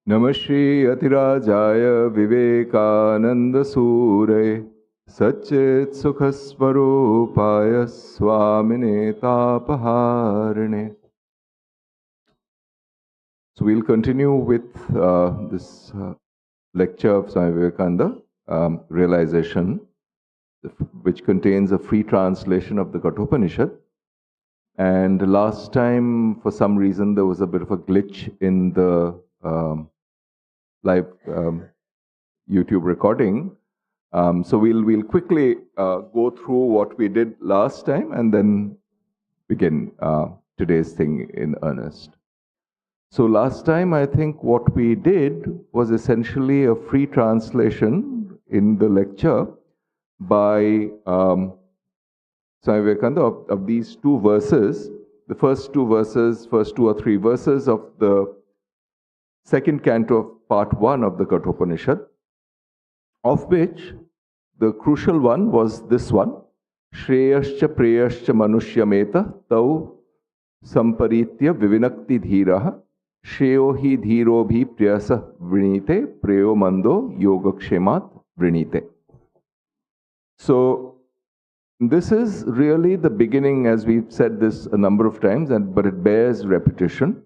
Namaste Atirajaya Vivekananda Sure Satchit Sukhasvarupaya Swamine Tapaharane. So we'll continue with this lecture of Swami Vivekananda, Realization, which contains a free translation of the Kathopanishad. And last time, for some reason, there was a bit of a glitch in the live YouTube recording. So we'll quickly go through what we did last time and then begin today's thing in earnest. So last time, I think what we did was essentially a free translation in the lecture by Swami Vivekananda of these two verses, the first two or three verses of the second canto of part 1 of the Kathopanishad, of which the crucial one was this one, Shreyascha Preyascha Manushyameta Tau Samparitya Vivinakti Dhiraha Shreyo hi dhiro bhi priyasa vrinite preyo mando yogakshemat vrinite. So this is really the beginning, as we've said this a number of times, but it bears repetition.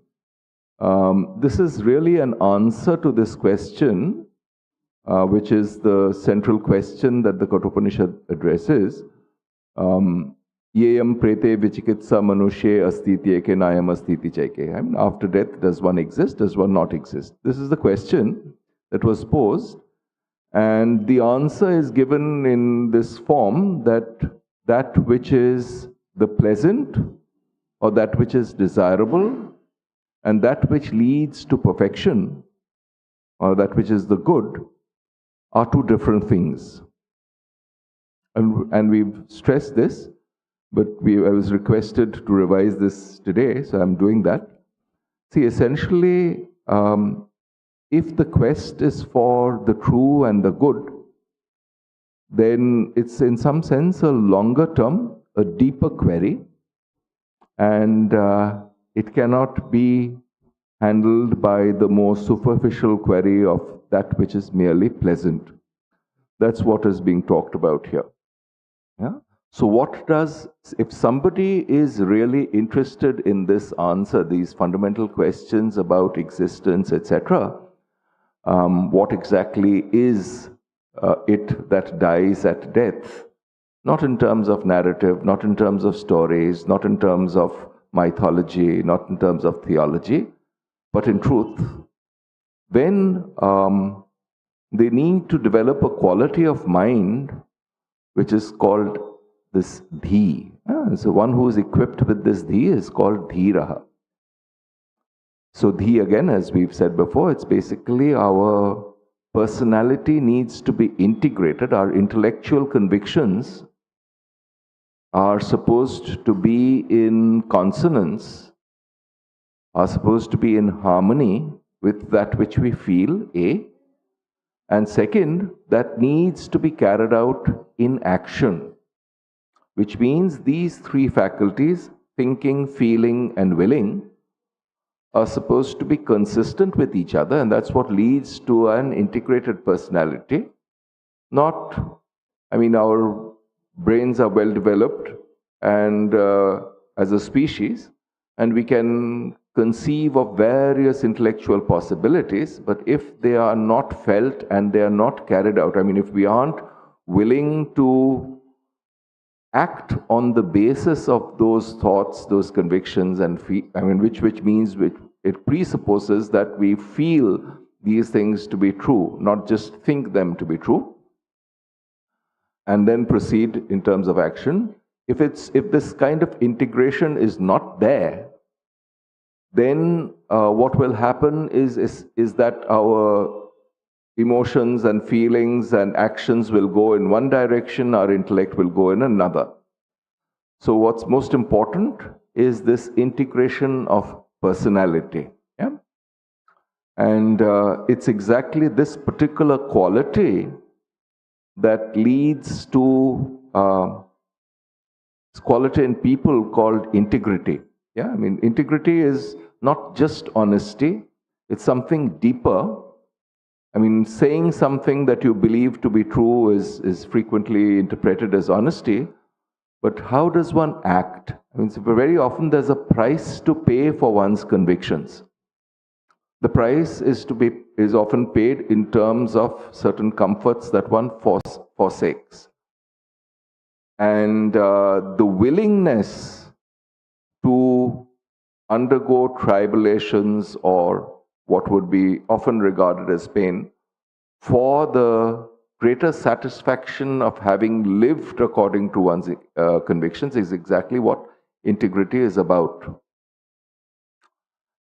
This is really an answer to this question, which is the central question that the Kathopanishad addresses. Yeyam prete vichikitsa manushe astiti eke nayam astiti chaike. I mean, after death, does one exist? Does one not exist? This is the question that was posed. And the answer is given in this form, that which is the pleasant or that which is desirable and that which leads to perfection or that which is the good are two different things. And we've stressed this, but I was requested to revise this today, so I'm doing that. See, essentially, if the quest is for the true and the good, then it's in some sense a longer term, a deeper query, and it cannot be handled by the more superficial query of that which is merely pleasant. That's what is being talked about here. Yeah? So if somebody is really interested in this answer, these fundamental questions about existence, etc., what exactly is it that dies at death? Not in terms of narrative, not in terms of stories, not in terms of mythology, not in terms of theology, but in truth. When they need to develop a quality of mind which is called this dhi. So one who is equipped with this dhi is called dhiraha. So dhi, again, as we've said before, it's basically our personality needs to be integrated. Our intellectual convictions are supposed to be in consonance, are supposed to be in harmony with that which we feel, A. And second, that needs to be carried out in action, which means these three faculties, thinking, feeling, and willing, are supposed to be consistent with each other, and that's what leads to an integrated personality. Our brains are well developed and as a species, and we can conceive of various intellectual possibilities, but if they are not felt and they are not carried out, if we aren't willing to act on the basis of those thoughts, those convictions, and which means it presupposes that we feel these things to be true, not just think them to be true, and then proceed in terms of action. If this kind of integration is not there, then what will happen is that our emotions and feelings and actions will go in one direction, our intellect will go in another. So what's most important is this integration of personality. Yeah? And it's exactly this particular quality that leads to quality in people called integrity. Yeah, integrity is not just honesty. It's something deeper. I mean, saying something that you believe to be true is frequently interpreted as honesty, but how does one act? I mean, very often there's a price to pay for one's convictions. The price is often paid in terms of certain comforts that one forsakes. And the willingness to undergo tribulations or what would be often regarded as pain for the greater satisfaction of having lived according to one's convictions is exactly what integrity is about.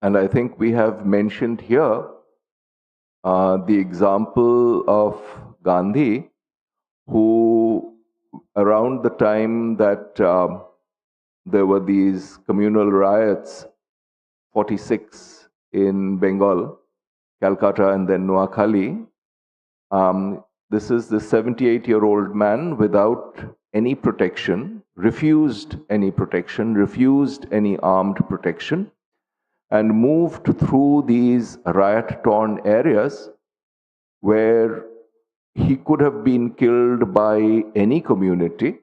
And I think we have mentioned here the example of Gandhi, who around the time that there were these communal riots, 46 in Bengal, Calcutta and then Noakhali, this is the 78-year-old man without any protection, refused any protection, refused any armed protection, and moved through these riot-torn areas where he could have been killed by any community,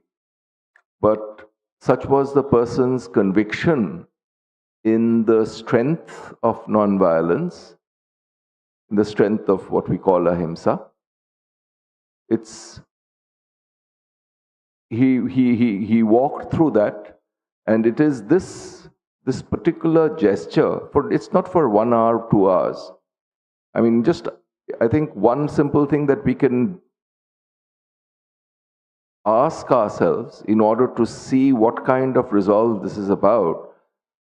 but such was the person's conviction in the strength of non-violence, in the strength of what we call ahimsa. He walked through that, and it is this particular gesture, it's not for 1 hour, 2 hours. I mean, I think one simple thing that we can ask ourselves in order to see what kind of resolve this is about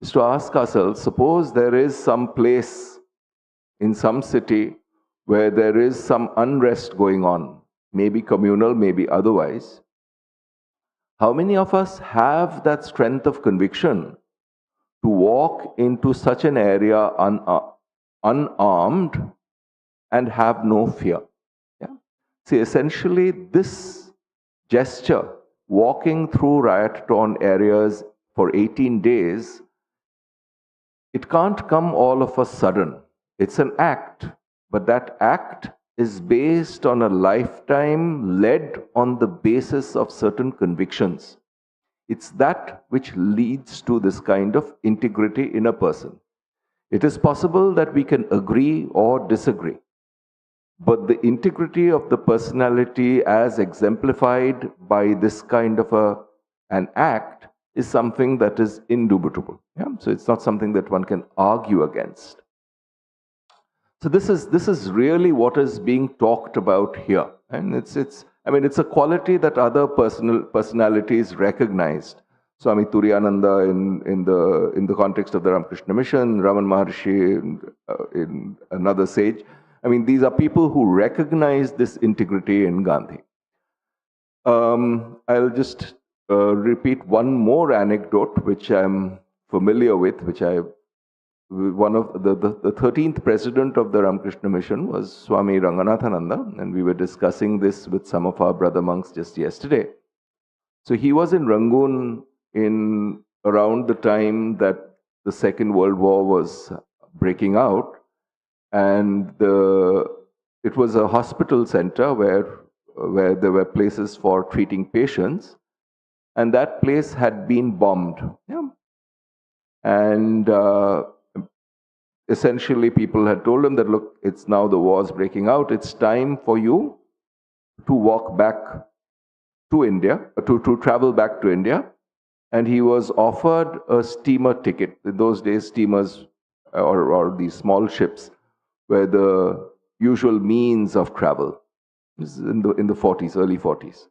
is to ask ourselves, suppose there is some place in some city where there is some unrest going on, maybe communal, maybe otherwise. How many of us have that strength of conviction to walk into such an area unarmed and have no fear? Yeah? See, essentially, this gesture, walking through riot-torn areas for 18 days, it can't come all of a sudden. It's an act, but that act is based on a lifetime led on the basis of certain convictions. It's that which leads to this kind of integrity in a person. It is possible that we can agree or disagree, but the integrity of the personality as exemplified by this kind of an act is something that is indubitable. Yeah? So it's not something that one can argue against. So this is really what is being talked about here, and it's a quality that other personalities recognized. Swami Turiyananda in the context of the Ramakrishna mission, Ramana Maharshi in another sage. I mean, these are people who recognize this integrity in Gandhi. I'll just repeat one more anecdote which I'm familiar with, one of the 13th president of the Ramakrishna mission was Swami Vidyanathanandaji, and we were discussing this with some of our brother monks just yesterday. So he was in Rangoon in around the time that the Second World War was breaking out, and it was a hospital center where there were places for treating patients, and that place had been bombed. Yeah. And essentially, people had told him that, look, it's now the war's breaking out. It's time for you to walk back to India, to travel back to India. And he was offered a steamer ticket. In those days, steamers or these small ships were the usual means of travel. This is in the 40s, early 40s.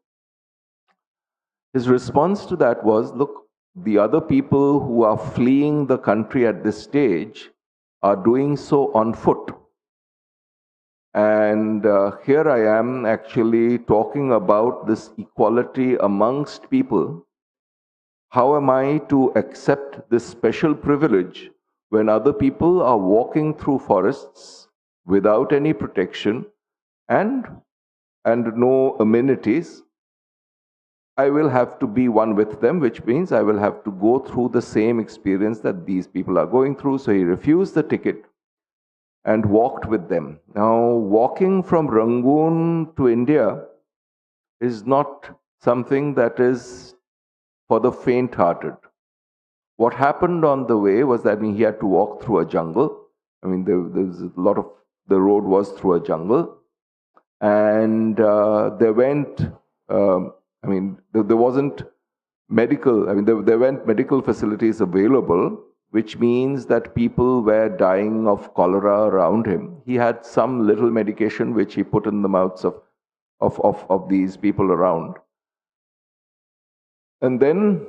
His response to that was, look, the other people who are fleeing the country at this stage are doing so on foot. And here I am actually talking about this equality amongst people. How am I to accept this special privilege when other people are walking through forests without any protection and no amenities? I will have to be one with them, which means I will have to go through the same experience that these people are going through. So he refused the ticket. and walked with them. Now, walking from Rangoon to India is not something that is for the faint-hearted. What happened on the way was that he had to walk through a jungle. There's a lot of the road was through a jungle, and there wasn't medical. There weren't medical facilities available, which means that people were dying of cholera around him. He had some little medication which he put in the mouths of these people around. And then,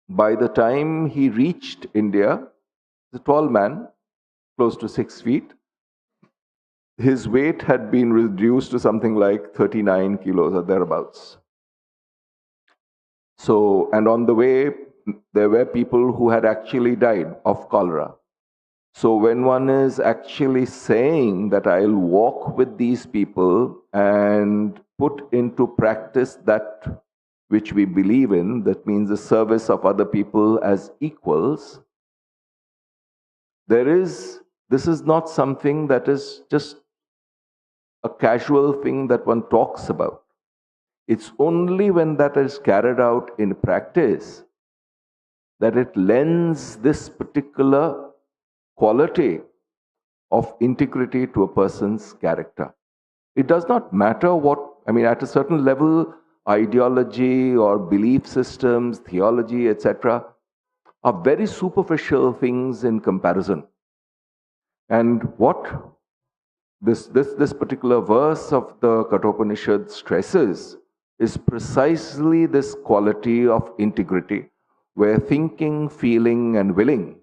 by the time he reached India, the tall man, close to 6 feet, his weight had been reduced to something like 39 kilos or thereabouts. So, and on the way, there were people who had actually died of cholera. So when one is actually saying that I'll walk with these people and put into practice that which we believe in, that means the service of other people as equals, this is not something that is just a casual thing that one talks about. It's only when that is carried out in practice that it lends this particular quality of integrity to a person's character. It does not matter at a certain level, ideology or belief systems, theology, etc., are very superficial things in comparison. And what this particular verse of the Kathopanishad stresses is precisely this quality of integrity, where thinking, feeling, and willing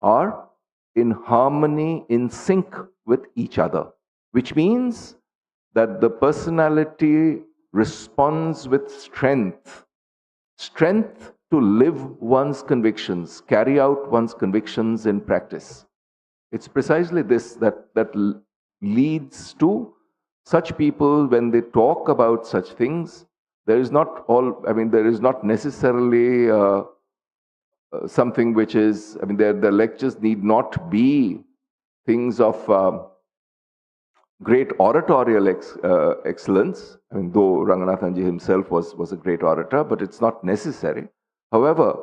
are in harmony, in sync with each other, which means that the personality responds with strength to live one's convictions, carry out one's convictions in practice. It's precisely this that leads to such people, when they talk about such things, there is not necessarily something which is, their lectures need not be things of great oratorial excellence. Though Ranganathanji himself was a great orator, but it's not necessary. However,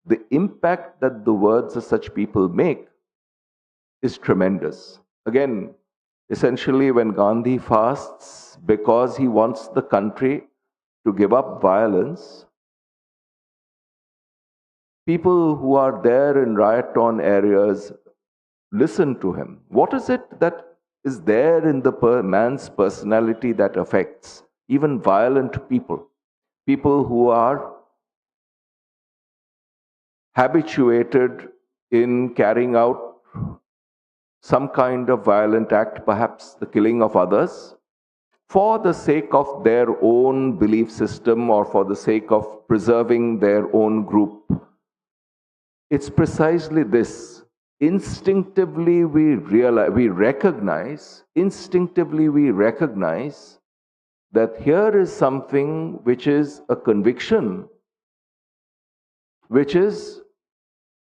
the impact that the words of such people make is tremendous. Again, essentially, when Gandhi fasts because he wants the country to give up violence, people who are there in riot-torn areas listen to him. What is it that is there in the man's personality that affects even violent people? People who are habituated in carrying out some kind of violent act, perhaps the killing of others, for the sake of their own belief system or for the sake of preserving their own group. It's precisely this. Instinctively we recognize that here is something which is a conviction, which is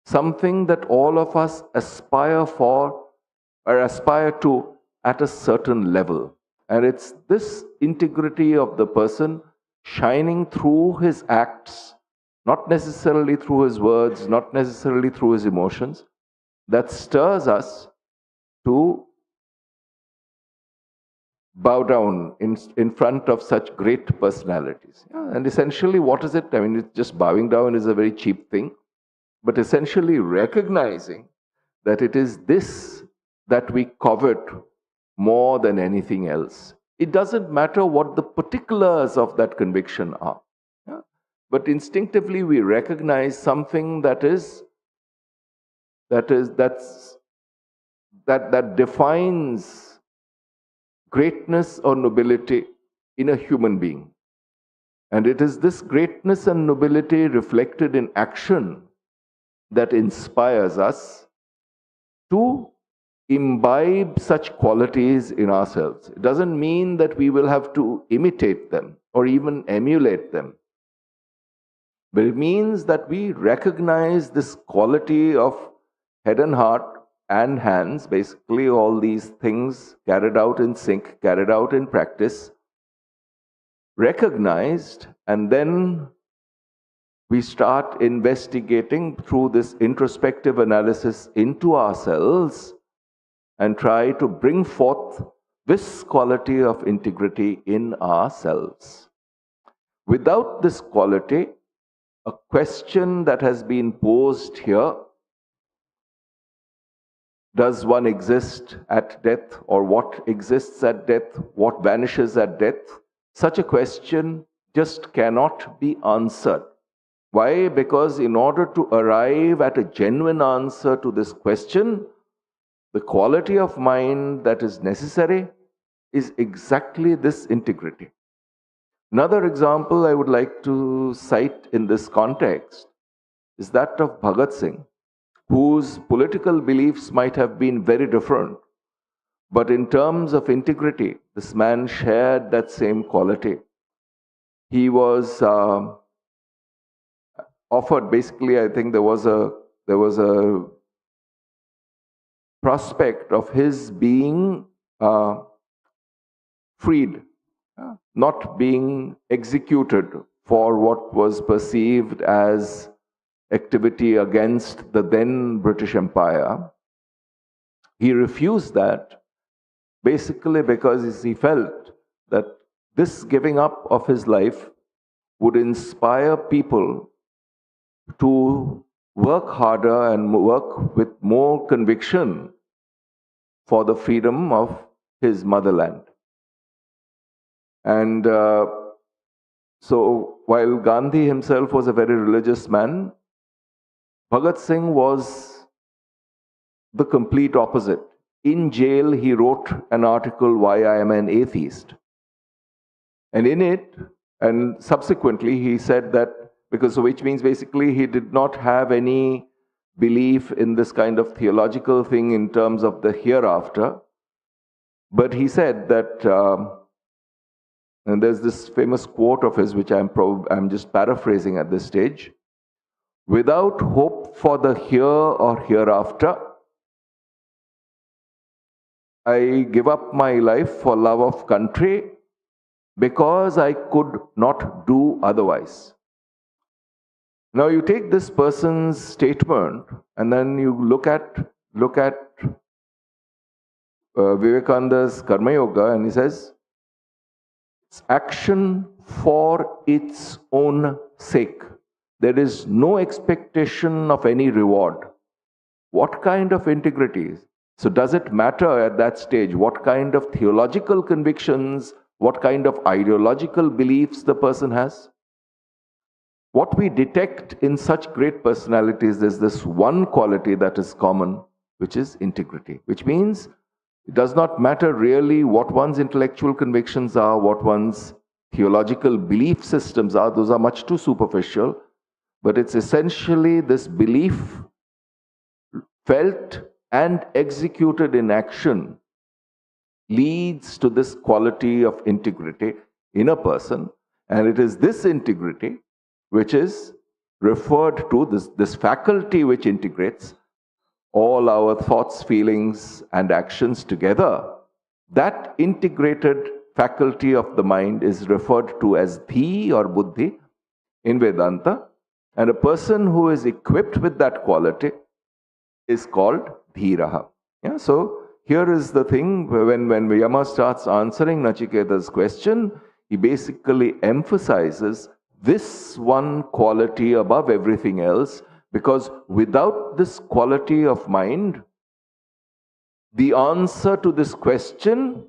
something that all of us aspire for or aspire to at a certain level. And it's this integrity of the person shining through his acts, not necessarily through his words, not necessarily through his emotions, that stirs us to bow down in front of such great personalities. Yeah, and essentially, what is it? It's just bowing down is a very cheap thing, but essentially recognizing that it is this that we covet more than anything else. It doesn't matter what the particulars of that conviction are. Yeah? But instinctively we recognize something that defines greatness or nobility in a human being. And it is this greatness and nobility reflected in action that inspires us to imbibe such qualities in ourselves. It doesn't mean that we will have to imitate them or even emulate them. But it means that we recognize this quality of head and heart and hands, basically all these things carried out in sync, carried out in practice, recognized, and then we start investigating through this introspective analysis into ourselves and try to bring forth this quality of integrity in ourselves. Without this quality, a question that has been posed here, does one exist at death, or what exists at death, what vanishes at death? Such a question just cannot be answered. Why? Because in order to arrive at a genuine answer to this question, the quality of mind that is necessary is exactly this integrity. Another example I would like to cite in this context is that of Bhagat Singh, whose political beliefs might have been very different. But in terms of integrity, this man shared that same quality. He was offered, basically, I think there was a prospect of his being freed, not being executed for what was perceived as activity against the then British Empire. He refused that, basically because he felt that this giving up of his life would inspire people to work harder and work with more conviction for the freedom of his motherland. And so while Gandhi himself was a very religious man, Bhagat Singh was the complete opposite. In jail, he wrote an article, Why I Am an Atheist. And in it, and subsequently, he said that, which means basically he did not have any belief in this kind of theological thing in terms of the hereafter. But he said that, and there's this famous quote of his, which I'm just paraphrasing at this stage, without hope for the here or hereafter, I give up my life for love of country because I could not do otherwise. Now you take this person's statement and then you look at Vivekananda's Karma Yoga, and he says, it's action for its own sake. There is no expectation of any reward. What kind of integrity? So does it matter at that stage what kind of theological convictions, what kind of ideological beliefs the person has? What we detect in such great personalities is this one quality that is common, which is integrity. Which means it does not matter really what one's intellectual convictions are, what one's theological belief systems are. Those are much too superficial. But it's essentially this belief felt and executed in action leads to this quality of integrity in a person. And it is this integrity which is referred to, this faculty which integrates all our thoughts, feelings, and actions together. That integrated faculty of the mind is referred to as dhi or buddhi in Vedanta. And a person who is equipped with that quality is called dhiraha. Yeah, so here is the thing, when Yama starts answering Nachiketa's question, he basically emphasizes this one quality above everything else, because without this quality of mind, the answer to this question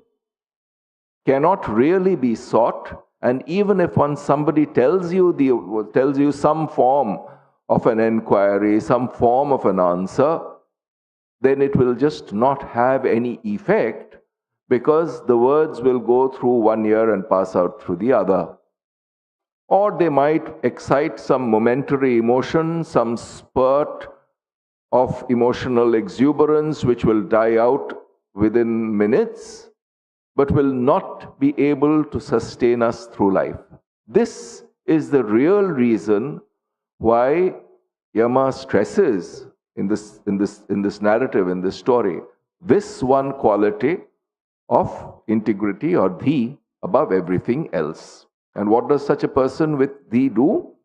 cannot really be sought. And even if somebody tells you some form of an inquiry, some form of an answer, then it will just not have any effect, because the words will go through one ear and pass out through the other. Or they might excite some momentary emotion, some spurt of emotional exuberance which will die out within minutes, but will not be able to sustain us through life. This is the real reason why Yama stresses in this narrative, in this story, this one quality of integrity or dhi above everything else. And what does such a person with dhi do?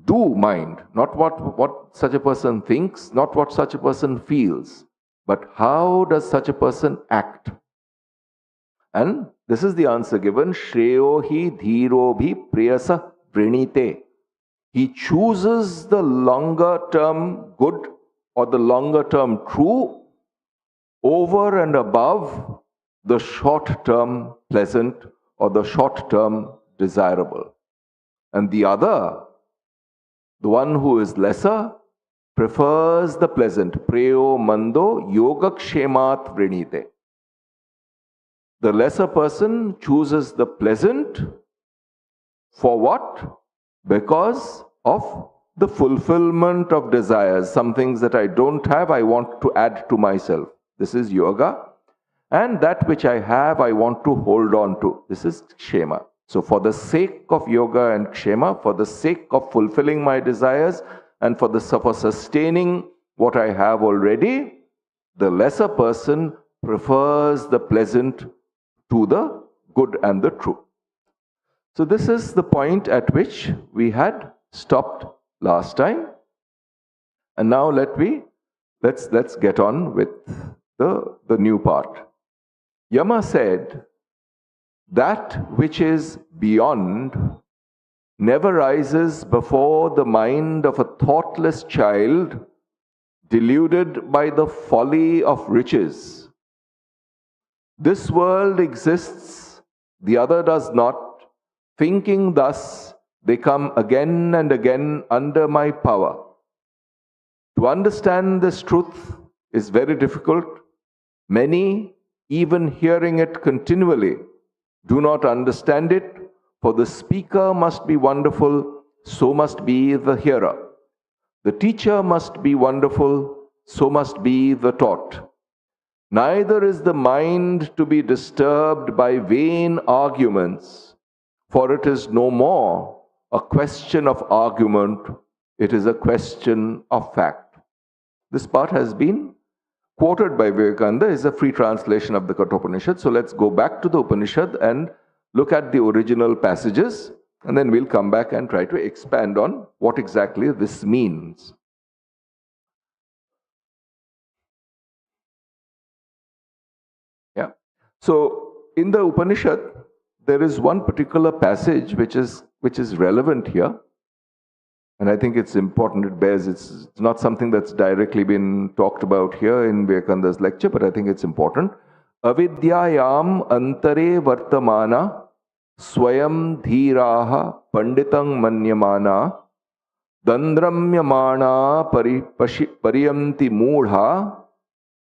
Do mind, not what such a person thinks, not what such a person feels, but how does such a person act? And this is the answer given, Shreyo hi dhiro bhi priyasa vrinite. He chooses the longer term good or the longer term true over and above the short term pleasant or the short term desirable. And the other, the one who is lesser, prefers the pleasant. Preyo mando yogakshemat vrinite. The lesser person chooses the pleasant for what? Because of the fulfillment of desires. Some things that I don't have, I want to add to myself. This is yoga. And that which I have, I want to hold on to. This is kshema. So for the sake of yoga and kshema, for the sake of fulfilling my desires, and for sustaining what I have already, the lesser person prefers the pleasant to the good and the true. So this is the point at which we had stopped last time. And now let's get on with the new part. Yama said, that which is beyond never rises before the mind of a thoughtless child deluded by the folly of riches. This world exists, the other does not. Thinking thus, they come again and again under my power. To understand this truth is very difficult. Many, even hearing it continually, do not understand it, for the speaker must be wonderful, so must be the hearer. The teacher must be wonderful, so must be the taught. Neither is the mind to be disturbed by vain arguments, for it is no more a question of argument, it is a question of fact. This part has been quoted by Vivekananda, is a free translation of the Kathopanishad. So let's go back to the Upanishad and look at the original passages, and then we'll come back and try to expand on what exactly this means. Yeah. So in the Upanishad, there is one particular passage which is relevant here. And I think it's important, it's not something that's directly been talked about here in Vivekananda's lecture, but I think it's important. Avidyayam antare vartamana swayam dhiraha panditang manyamana dandramyamana pariyanti moodha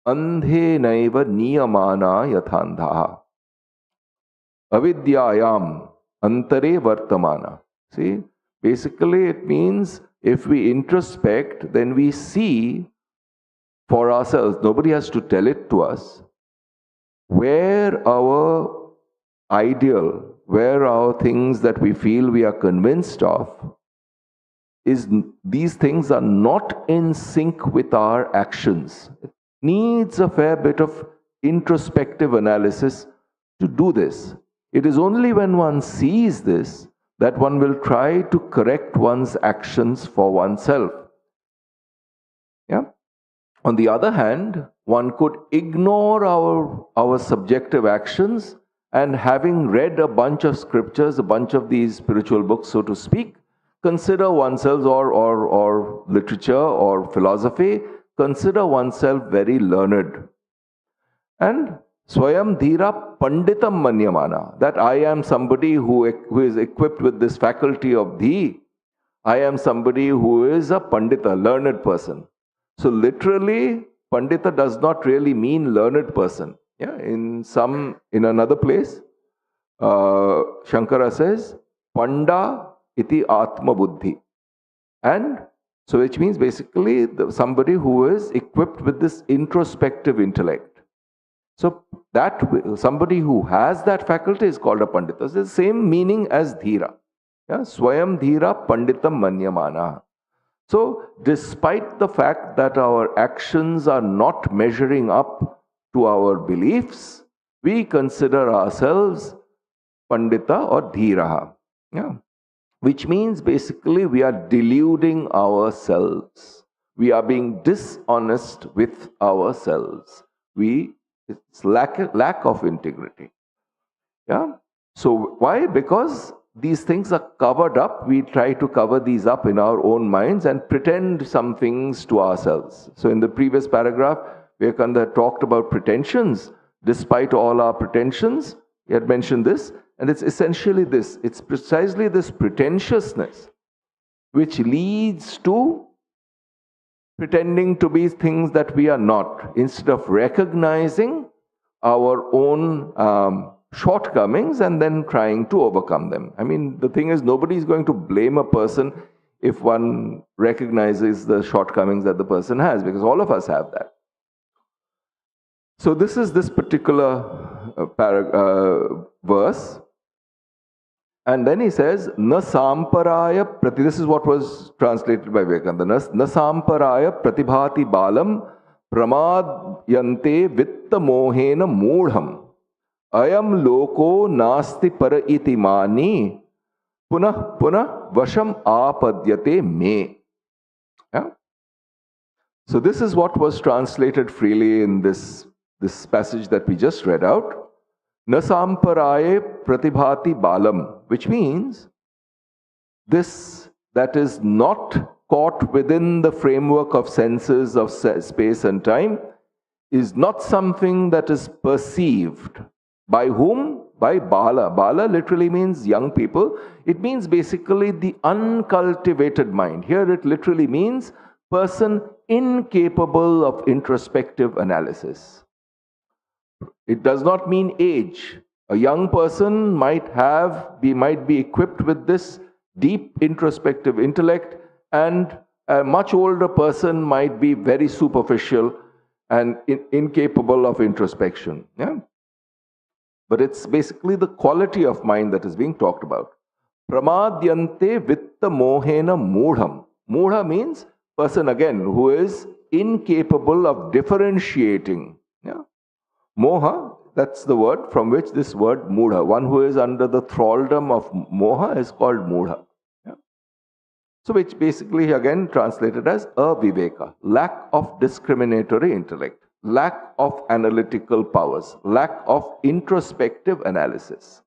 andhe naiva niyamana yathandha. Avidyayam antare vartamana. See? Basically, it means if we introspect, then we see for ourselves, nobody has to tell it to us, where our ideal, where our things that we feel we are convinced of, is these things are not in sync with our actions. It needs a fair bit of introspective analysis to do this. It is only when one sees this that one will try to correct one's actions for oneself. Yeah? On the other hand, one could ignore our subjective actions, and having read a bunch of scriptures, a bunch of these spiritual books, so to speak, consider oneself, or literature or philosophy, consider oneself very learned. And Swayam Dhira Panditam Manyamana, that I am somebody who is equipped with this faculty of Dhi. I am somebody who is a Pandita, learned person. So literally, Pandita does not really mean learned person. Yeah, in another place, Shankara says, Panda iti Atma Buddhi. And so which means basically somebody who is equipped with this introspective intellect. So that somebody who has that faculty is called a Pandita. It's the same meaning as Dhira. Yeah? Swayam Dhira Panditam Manyamana. So, despite the fact that our actions are not measuring up to our beliefs, we consider ourselves Pandita or Dhiraha. Yeah. Which means basically we are deluding ourselves. We are being dishonest with ourselves. It's lack of integrity. Yeah. So why? Because these things are covered up. We try to cover these up in our own minds and pretend some things to ourselves. So in the previous paragraph, Vivekananda talked about pretensions. Despite all our pretensions, he had mentioned this, and it's essentially this. It's precisely this pretentiousness which leads to pretending to be things that we are not, instead of recognizing our own shortcomings and then trying to overcome them. I mean, the thing is, nobody is going to blame a person if one recognizes the shortcomings that the person has, because all of us have that. So this is this particular verse. And then he says, Na samparaya prati, this is what was translated by Vivekananda, Na samparaya pratibhati balam pramadyante vitta mohena moodham ayam loko nasti para iti mani punah punah vasham apadyate me. Yeah? So this is what was translated freely in this passage that we just read out. Na samparaye pratibhati balam, which means this that is not caught within the framework of senses of space and time is not something that is perceived. By whom? By bala. Bala literally means young people. It means basically the uncultivated mind. Here it literally means person incapable of introspective analysis. It does not mean age. A young person might be equipped with this deep introspective intellect, and a much older person might be very superficial and incapable of introspection. Yeah? But it's basically the quality of mind that is being talked about. Pramadyante vitta mohena moodham. Moodha means person again who is incapable of differentiating. Yeah? Moha, that's the word from which this word moodha. One who is under the thraldom of moha is called moodha. Yeah? So which basically again translated as aviveka, lack of discriminatory intellect, lack of analytical powers, lack of introspective analysis.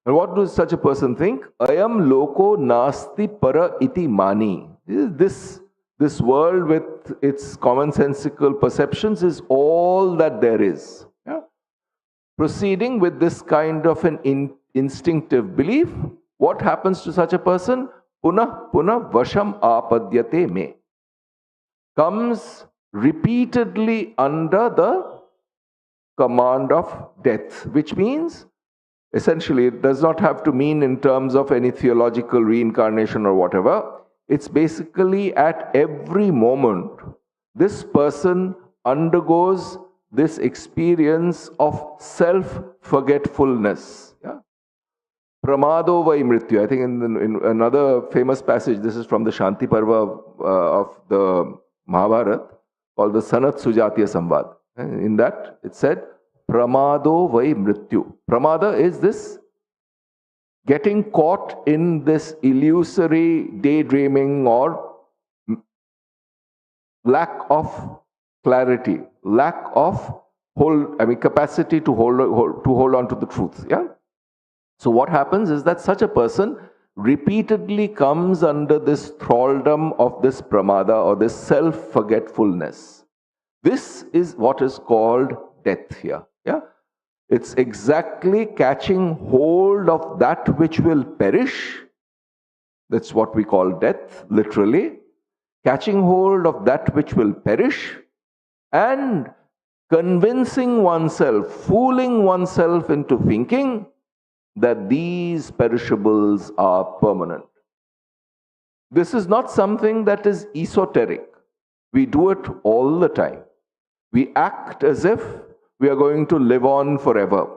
And what does such a person think? Ayam loko nasti para iti mani. This world with its commonsensical perceptions is all that there is. Yeah? Proceeding with this kind of an instinctive belief, what happens to such a person? Punah punah vasham apadyate me. Comes repeatedly under the command of death, which means essentially it does not have to mean in terms of any theological reincarnation or whatever. It's basically at every moment this person undergoes this experience of self-forgetfulness. Yeah? Pramado vai mrityu. I think in another famous passage, this is from the Shanti Parva of the Mahabharata, called the Sanat Sujatiya Samvad. In that it said, Pramado vai mrityu. Pramada is this getting caught in this illusory daydreaming or lack of clarity, lack of capacity to hold on to the truth. Yeah. So what happens is that such a person repeatedly comes under this thraldom of this pramada or this self-forgetfulness. This is what is called death here. Yeah. It's exactly catching hold of that which will perish. That's what we call death, literally. Catching hold of that which will perish and convincing oneself, fooling oneself into thinking that these perishables are permanent. This is not something that is esoteric. We do it all the time. We act as if we are going to live on forever.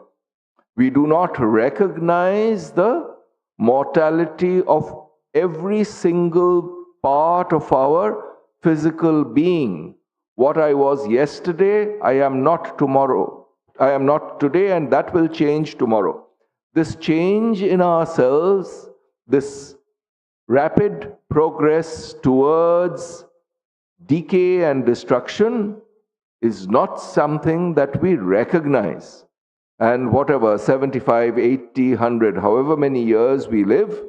We do not recognize the mortality of every single part of our physical being. What I was yesterday, I am not tomorrow. I am not today, and that will change tomorrow. This change in ourselves, this rapid progress towards decay and destruction is not something that we recognize. And whatever, 75, 80, 100, however many years we live,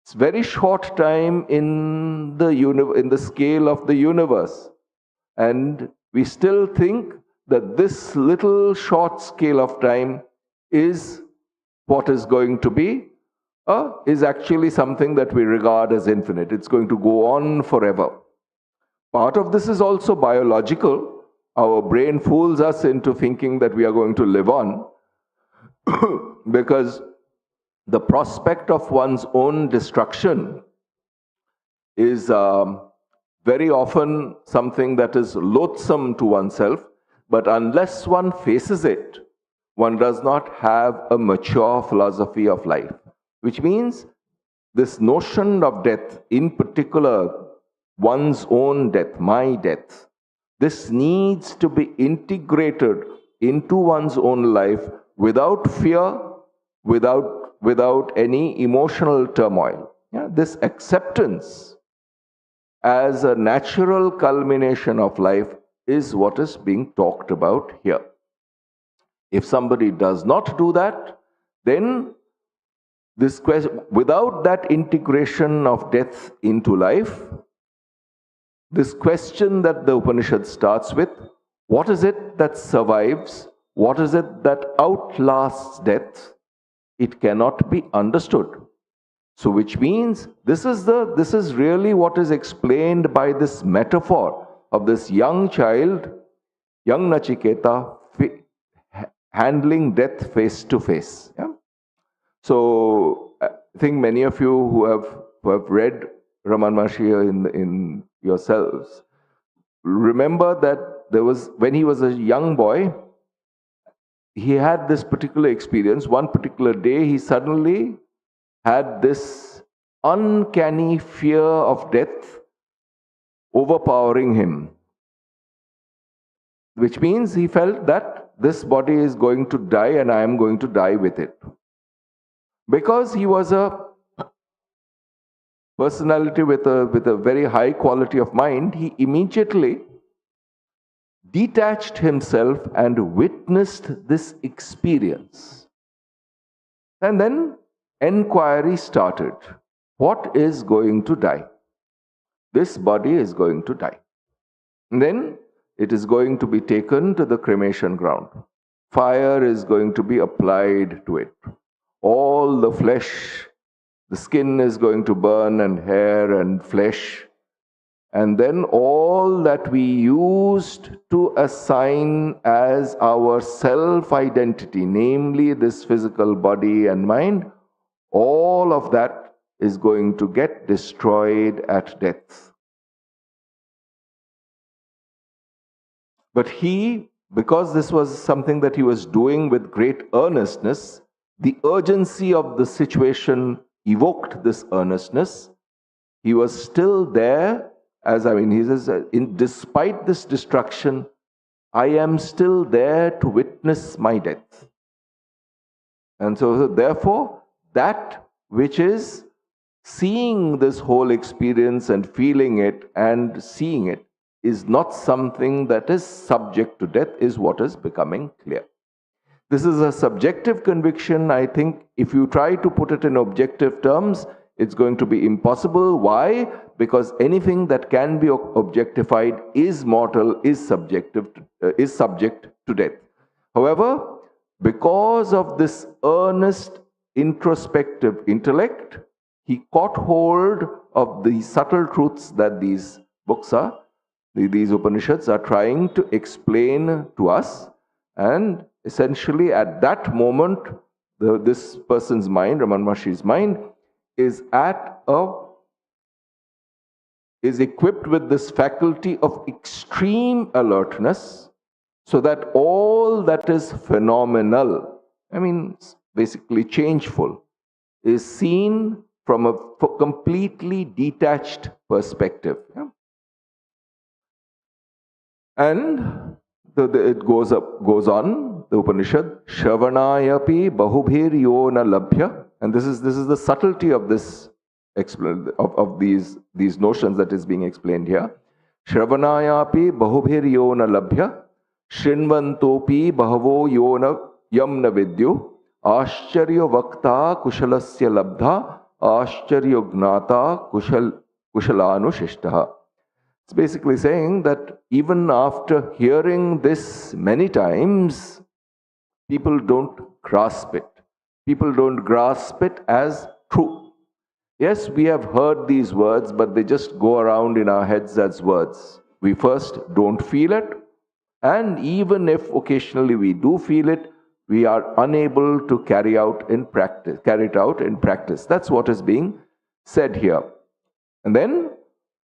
it's very short time in the scale of the universe. And we still think that this little short scale of time is what is going to be, is actually something that we regard as infinite. It's going to go on forever. Part of this is also biological. Our brain fools us into thinking that we are going to live on because the prospect of one's own destruction is very often something that is loathsome to oneself, but unless one faces it, one does not have a mature philosophy of life, which means this notion of death, in particular one's own death, my death, this needs to be integrated into one's own life without fear, without any emotional turmoil. Yeah, this acceptance as a natural culmination of life is what is being talked about here. If somebody does not do that, then this question, without that integration of death into life, this question that the Upanishad starts with, what is it that survives? What is it that outlasts death? It cannot be understood. So which means this is really what is explained by this metaphor of this young child, young Nachiketa, handling death face to face. Yeah? So I think many of you who have read Ramana Maharshi in yourselves remember that when he was a young boy, he had this particular experience. One particular day, he suddenly had this uncanny fear of death overpowering him, which means he felt that this body is going to die and I am going to die with it. Because he was a personality with a very high quality of mind, he immediately detached himself and witnessed this experience. And then enquiry started. What is going to die? This body is going to die. And then it is going to be taken to the cremation ground. Fire is going to be applied to it. All the flesh, the skin is going to burn, and hair and flesh. And then all that we used to assign as our self-identity, namely this physical body and mind, all of that is going to get destroyed at death. But he, because this was something that he was doing with great earnestness, the urgency of the situation evoked this earnestness. He was still there, he says, despite this destruction, I am still there to witness my death. And so therefore, that which is seeing this whole experience and feeling it and seeing it is not something that is subject to death, is what is becoming clear. This is a subjective conviction. I think if you try to put it in objective terms, it's going to be impossible. Why? Because anything that can be objectified is mortal, is subject to death. However, because of this earnest introspective intellect, he caught hold of the subtle truths that these books these Upanishads are trying to explain to us. And essentially at that moment, this person's mind, Ramana Maharshi's mind, is equipped with this faculty of extreme alertness, so that all that is phenomenal, basically changeful, is seen from a completely detached perspective. Yeah? And it goes on, the Upanishad, Shravanayapi bahubhir yona labhya. And this is the subtlety of this of these notions that is being explained here. Shravanayapi bahubhir yona labhya, Shrinvantopi bahavo yona yamna vidyu, Ascharya vakta kushalasya labdha, Ascharya gnata kushalanu. It's basically saying that even after hearing this many times, people don't grasp it. People don't grasp it as true. Yes, we have heard these words, but they just go around in our heads as words. We first don't feel it, and even if occasionally we do feel it, we are unable to carry it out in practice. That's what is being said here. And then,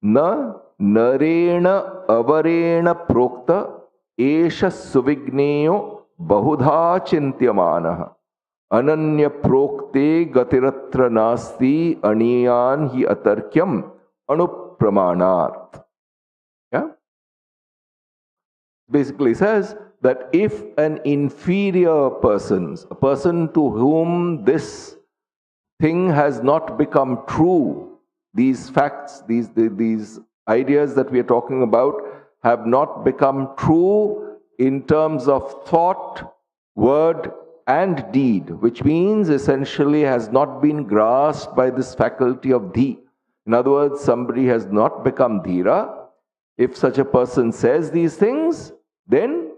na narena avarena prokta esha suvigneyo bahudha chintyamanaha ananya prokte gatiratra nasti aniyan hi atarkyam anupramanat. Yeah? Basically says that if an inferior person, a person to whom this thing has not become true, these facts, these ideas that we are talking about have not become true in terms of thought, word, and deed, which means essentially has not been grasped by this faculty of dhi. In other words, somebody has not become dhira. If such a person says these things, then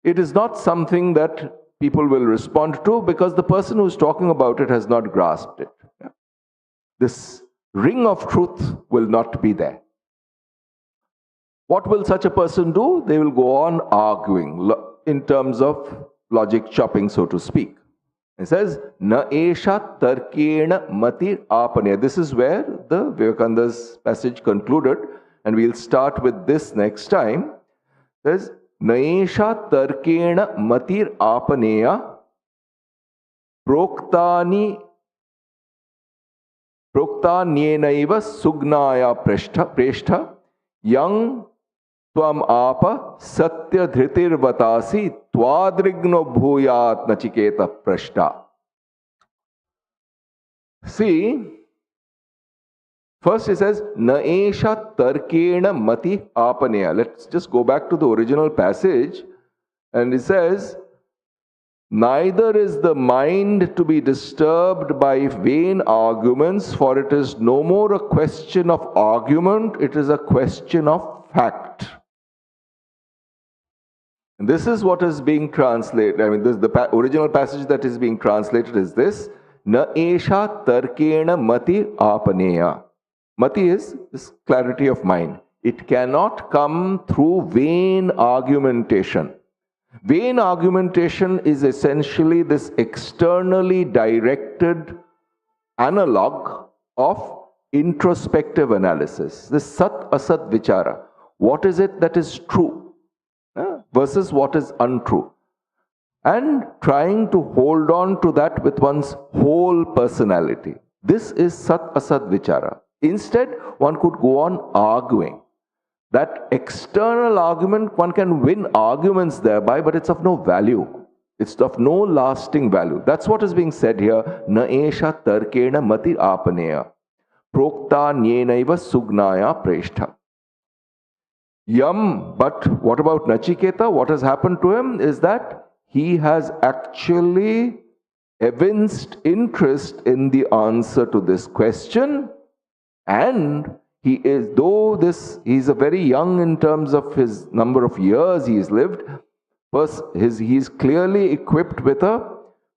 it is not something that people will respond to, because the person who is talking about it has not grasped it. This ring of truth will not be there. What will such a person do? They will go on arguing in terms of logic chopping, so to speak. It says, Na esha tarkena mati apane. This is where the Vivekananda's passage concluded, and we'll start with this next time. It says, Na esha tarkena matir apaneya proktanyenaiva sugnaya preshta yang tvam apa satya dhritir vatasi twadrigno bhuyat nachiketa prashta. See, first it says, Na esha tarkena mati apaneya. Let's just go back to the original passage, and it says, neither is the mind to be disturbed by vain arguments, for it is no more a question of argument, it is a question of fact. And this is what is being translated. I mean, the original passage that is being translated is this: Na esha tarkena mati apaneya. Mati is this clarity of mind. It cannot come through vain argumentation. Vain argumentation is essentially this externally directed analog of introspective analysis. This sat asat vichara. What is it that is true versus what is untrue? And trying to hold on to that with one's whole personality. This is sat asat vichara. Instead, one could go on arguing. That external argument, one can win arguments thereby, but it's of no value. It's of no lasting value. That's what is being said here. Na esha tarkena mati apaneya. Prokta nyenaiva sugnaya preshta. Yam, but what about Nachiketa? What has happened to him is that he has actually evinced interest in the answer to this question, and he is, though he's a very young in terms of his number of years he's lived, he's clearly equipped with a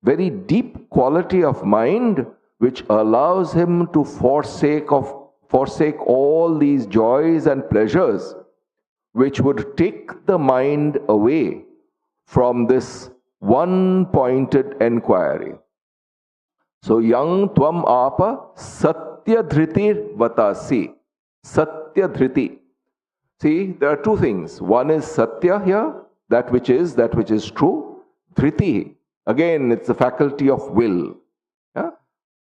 very deep quality of mind which allows him to forsake all these joys and pleasures which would take the mind away from this one-pointed enquiry. So, yang tvam apa satya dhritir vatasi. Satya dhriti. See, there are two things. One is satya here, that which is true. Dhriti, again, it's the faculty of will. Yeah?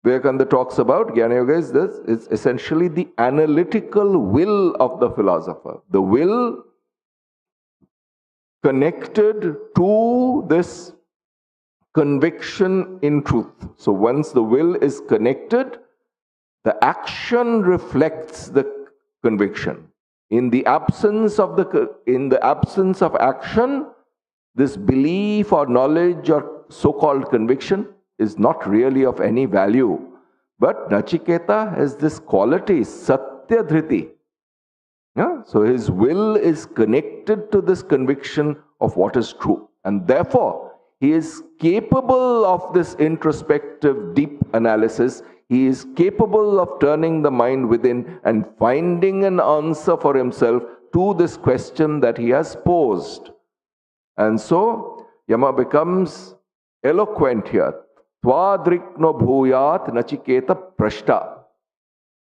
Vivekananda talks about Jnana-Yoga is this, it's essentially the analytical will of the philosopher. The will connected to this conviction in truth. So once the will is connected, the action reflects the conviction. In the absence of action, this belief or knowledge or so-called conviction is not really of any value. But Nachiketa has this quality, Satya Dhriti. Yeah? So his will is connected to this conviction of what is true. And therefore, he is capable of this introspective, deep analysis. He is capable of turning the mind within and finding an answer for himself to this question that he has posed. And so, Yama becomes eloquent here. Twadrikno bhuyat nachiketa prashta.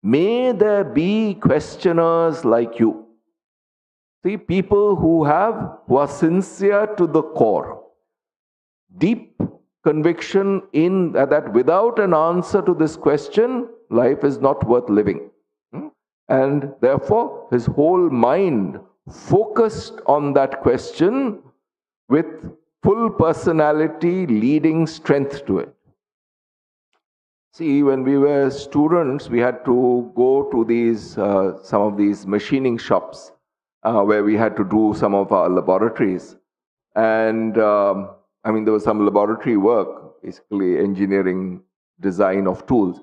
May there be questioners like you. See, people who are sincere to the core. Deep conviction in that without an answer to this question, life is not worth living. And therefore, his whole mind focused on that question with full personality leading strength to it. See, when we were students, we had to go to these some of these machining shops where we had to do some of our laboratories. And there was some laboratory work, basically engineering design of tools.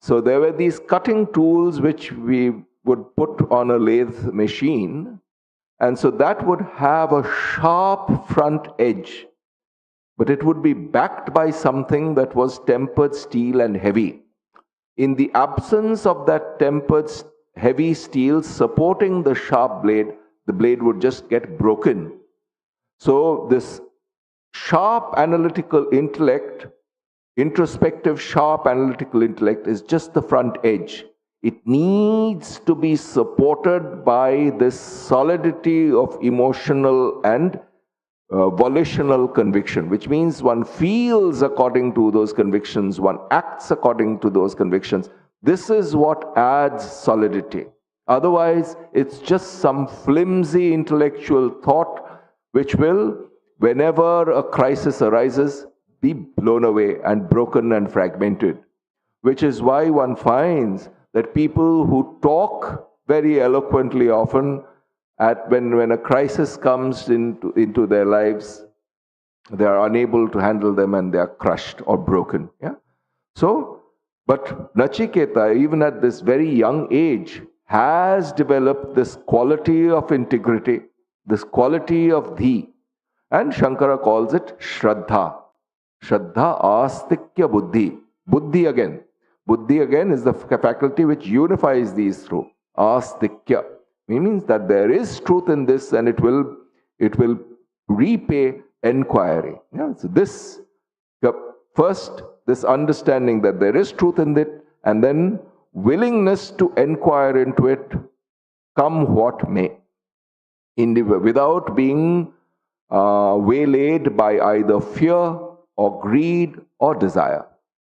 So there were these cutting tools which we would put on a lathe machine. And so that would have a sharp front edge, but it would be backed by something that was tempered steel and heavy. In the absence of that tempered heavy steel supporting the sharp blade, the blade would just get broken. So this sharp analytical intellect, introspective sharp analytical intellect is just the front edge. It needs to be supported by this solidity of emotional and volitional conviction, which means one feels according to those convictions, one acts according to those convictions. This is what adds solidity. Otherwise, it's just some flimsy intellectual thought which will, whenever a crisis arises, be blown away and broken and fragmented. Which is why one finds that people who talk very eloquently often, when a crisis comes into their lives, they are unable to handle them and they are crushed or broken. Yeah? So, but Nachiketa, even at this very young age, has developed this quality of integrity, this quality of dhi. And Shankara calls it Shraddha. Shraddha astikya buddhi. Buddhi again. Buddhi again is the faculty which unifies these through. Astikya. It means that there is truth in this and it will repay enquiry. Yeah? So this, first, this understanding that there is truth in it, and then willingness to inquire into it, come what may, without being waylaid by either fear or greed or desire.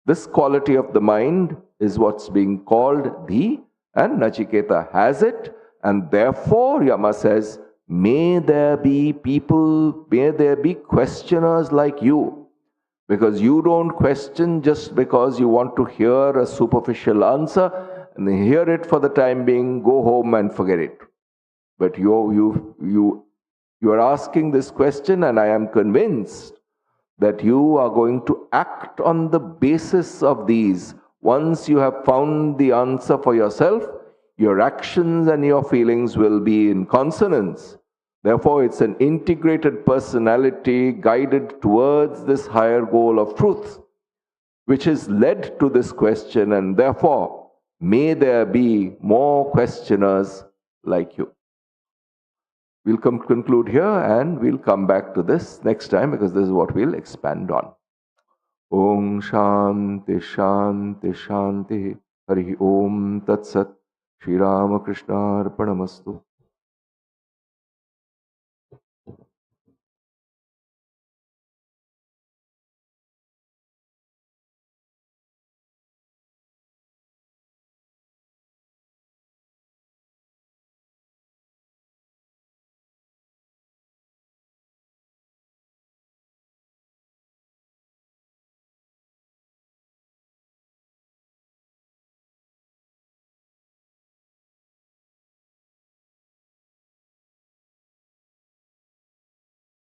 This quality of the mind is what's being called dhi, and Nachiketa has it, and therefore Yama says, may there be people, may there be questioners like you, because you don't question just because you want to hear a superficial answer and hear it for the time being, go home and forget it. But you are asking this question, and I am convinced that you are going to act on the basis of these. Once you have found the answer for yourself, your actions and your feelings will be in consonance. Therefore, it's an integrated personality guided towards this higher goal of truth, which is led to this question, and therefore, may there be more questioners like you. We'll conclude here, and we'll come back to this next time, because this is what we'll expand on. Om Shanti Shanti Shanti. Hari Om Tat Sat. Shri Ramakrishna Arpanamastu.